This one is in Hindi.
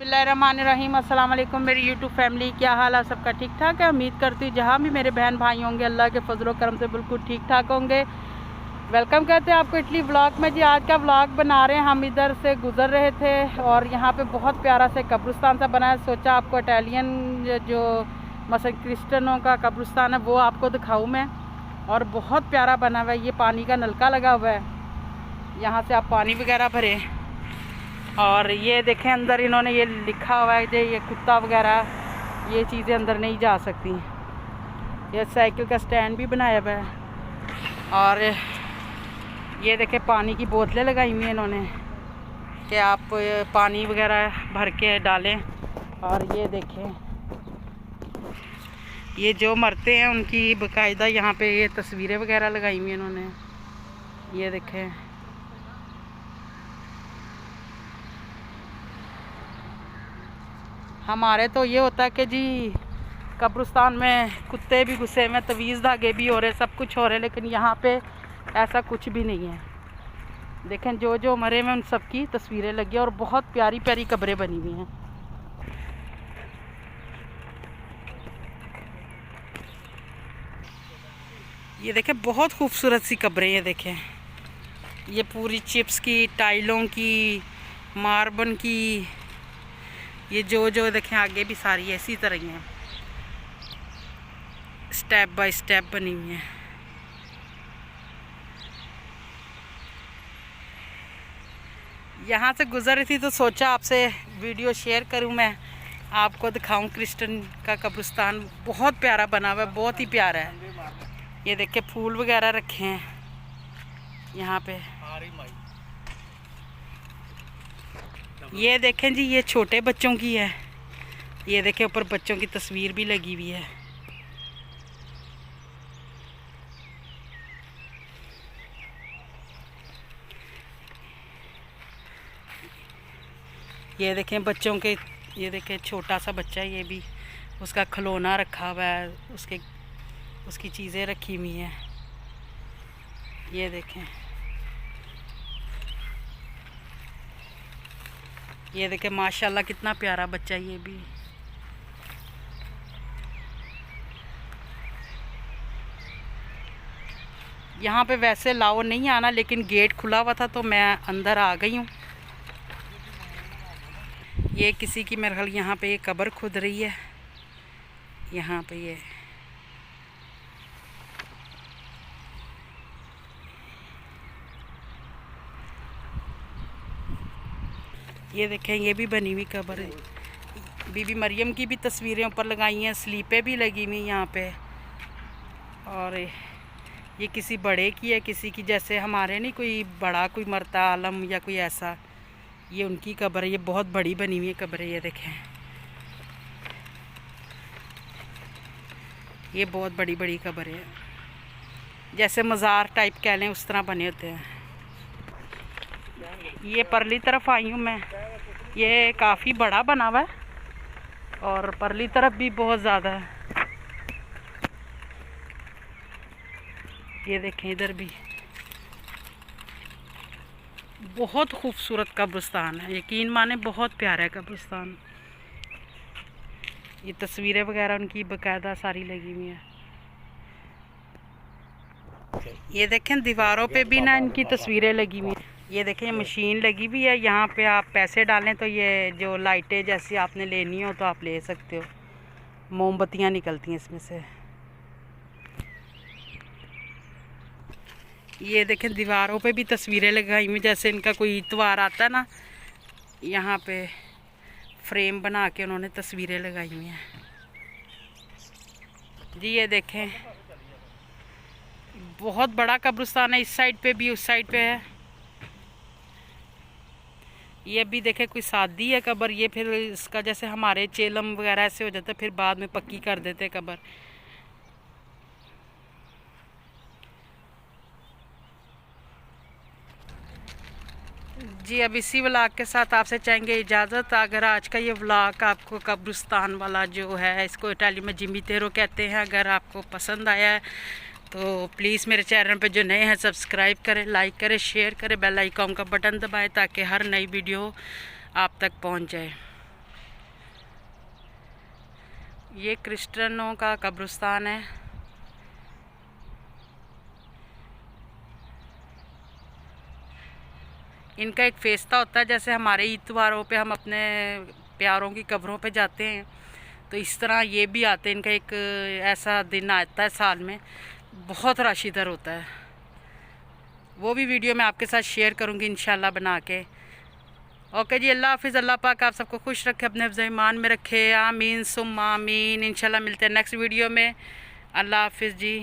बिस्मिल्लाहिर्रहमानिर्रहीम। अस्सलाम वालेकुम मेरी यूट्यूब फैमिली, क्या हाल है सबका? ठीक ठाक है। उम्मीद करती हूँ जहाँ भी मेरे बहन भाई होंगे अल्लाह के फजलो करम से बिल्कुल ठीक ठाक होंगे। वेलकम करते हैं आपको इटली व्लॉग में। जी आज का व्लॉग बना रहे हैं। हम इधर से गुज़र रहे थे और यहाँ पे बहुत प्यारा से कब्रिस्तान सा बना है। सोचा आपको इटालियन जो मसल क्रिश्चनों का कब्रिस्तान है वो आपको दिखाऊँ मैं। और बहुत प्यारा बना हुआ है। ये पानी का नलका लगा हुआ है, यहाँ से आप पानी वगैरह भरें। और ये देखें अंदर इन्होंने ये लिखा हुआ है कि ये कुत्ता वगैरह ये चीज़ें अंदर नहीं जा सकती। ये साइकिल का स्टैंड भी बनाया हुआ है। और ये देखें पानी की बोतलें लगाई हुई हैं इन्होंने कि आप पानी वगैरह भर के डालें। और ये देखें ये जो मरते हैं उनकी बाकायदा यहाँ पे ये तस्वीरें वगैरह लगाई हुई हैं इन्होंने। ये देखें हमारे तो ये होता है कि जी कब्रिस्तान में कुत्ते भी घुसे में, तवीज़ धागे भी हो रहे, सब कुछ हो रहे, लेकिन यहाँ पे ऐसा कुछ भी नहीं है। देखें जो जो मरे में उन सब की तस्वीरें लगी और बहुत प्यारी प्यारी कब्रें बनी हुई हैं। ये देखें बहुत खूबसूरत सी कब्रें। ये देखें ये पूरी चिप्स की, टाइलों की, मार्बल की, ये जो देखें आगे भी सारी ऐसी तरह ही हैं, स्टेप बाय स्टेप बनी हुई हैं। यहाँ से गुजर रही थी तो सोचा आपसे वीडियो शेयर करूँ, मैं आपको दिखाऊं। क्रिश्चियन का कब्रिस्तान बहुत प्यारा बना हुआ है, बहुत ही प्यारा है। ये देखें फूल वगैरह रखे हैं यहाँ पे। ये देखें जी ये छोटे बच्चों की है। ये देखें ऊपर बच्चों की तस्वीर भी लगी हुई है। ये देखें बच्चों के, ये देखें छोटा सा बच्चा है, ये भी उसका खिलौना रखा हुआ है, उसकी चीज़ें रखी हुई हैं। ये देखें ये देखें माशाल्लाह कितना प्यारा बच्चा है ये भी। यहाँ पे वैसे लाओ नहीं आना, लेकिन गेट खुला हुआ था तो मैं अंदर आ गई हूँ। ये किसी की मेरे ख्याल यहाँ पे ये कब्र खुद रही है। यहाँ पे ये देखें ये भी बनी हुई कब्र है। बीबी मरियम की भी तस्वीरें ऊपर लगाई हैं, स्लीपें भी लगी हुई यहाँ पे। और ये किसी बड़े की है, किसी की जैसे हमारे नहीं कोई बड़ा कोई मरता आलम या कोई ऐसा, ये उनकी कब्र है। ये बहुत बड़ी बनी हुई है कब्र है। ये देखें ये बहुत बड़ी बड़ी कब्र है, जैसे मज़ार टाइप कह लें उस तरह बने होते हैं। ये परली तरफ आई हूँ मैं। ये काफ़ी बड़ा बना हुआ है और परली तरफ भी बहुत ज़्यादा है। ये देखें इधर भी बहुत खूबसूरत कब्रिस्तान है, यकीन माने बहुत प्यारा है कब्रिस्तान। ये तस्वीरें वगैरह उनकी बाकायदा सारी लगी हुई हैं। ये देखें दीवारों पे भी ना इनकी तस्वीरें लगी हुई हैं। ये देखें मशीन लगी हुई है, यहाँ पे आप पैसे डालें तो ये जो लाइटें जैसी आपने लेनी हो तो आप ले सकते हो। मोमबत्तियाँ निकलती हैं इसमें से। ये देखें दीवारों पे भी तस्वीरें लगाई हुई, जैसे इनका कोई इतवार आता है ना, यहाँ पे फ्रेम बना के उन्होंने तस्वीरें लगाई हुई हैं जी। ये देखें बहुत बड़ा कब्रिस्तान है, इस साइड पे भी उस साइड पे है। ये भी देखें कोई शादी है कब्र, ये फिर इसका जैसे हमारे चेलम वगैरह ऐसे हो जाता है, फिर बाद में पक्की कर देते कब्र। जी अब इसी व्लॉग के साथ आपसे चाहेंगे इजाज़त। अगर आज का ये व्लॉग आपको कब्रिस्तान वाला जो है, इसको इटाली में जिमितेरो कहते हैं, अगर आपको पसंद आया है तो प्लीज़ मेरे चैनल पे जो नए हैं सब्सक्राइब करें, लाइक करें, शेयर करें, बेल आइकॉन का बटन दबाएं ताकि हर नई वीडियो आप तक पहुंच जाए। ये क्रिश्चियनों का कब्रिस्तान है। इनका एक फेस्ता होता है, जैसे हमारे ईद त्योहारों पे हम अपने प्यारों की कब्रों पे जाते हैं, तो इस तरह ये भी आते हैं। इनका एक ऐसा दिन आता है साल में, बहुत रश इधर होता है। वो भी वीडियो मैं आपके साथ शेयर करूँगी इंशाल्लाह बना के। ओके जी, अल्लाह हाफिज़। अल्लाह पाक आप सबको खुश रखे, अपने हिफ्ज़ ईमान में रखे। आमीन सुम्मा आमीन। इंशाल्लाह मिलते हैं नेक्स्ट वीडियो में। अल्लाह हाफिज़ जी।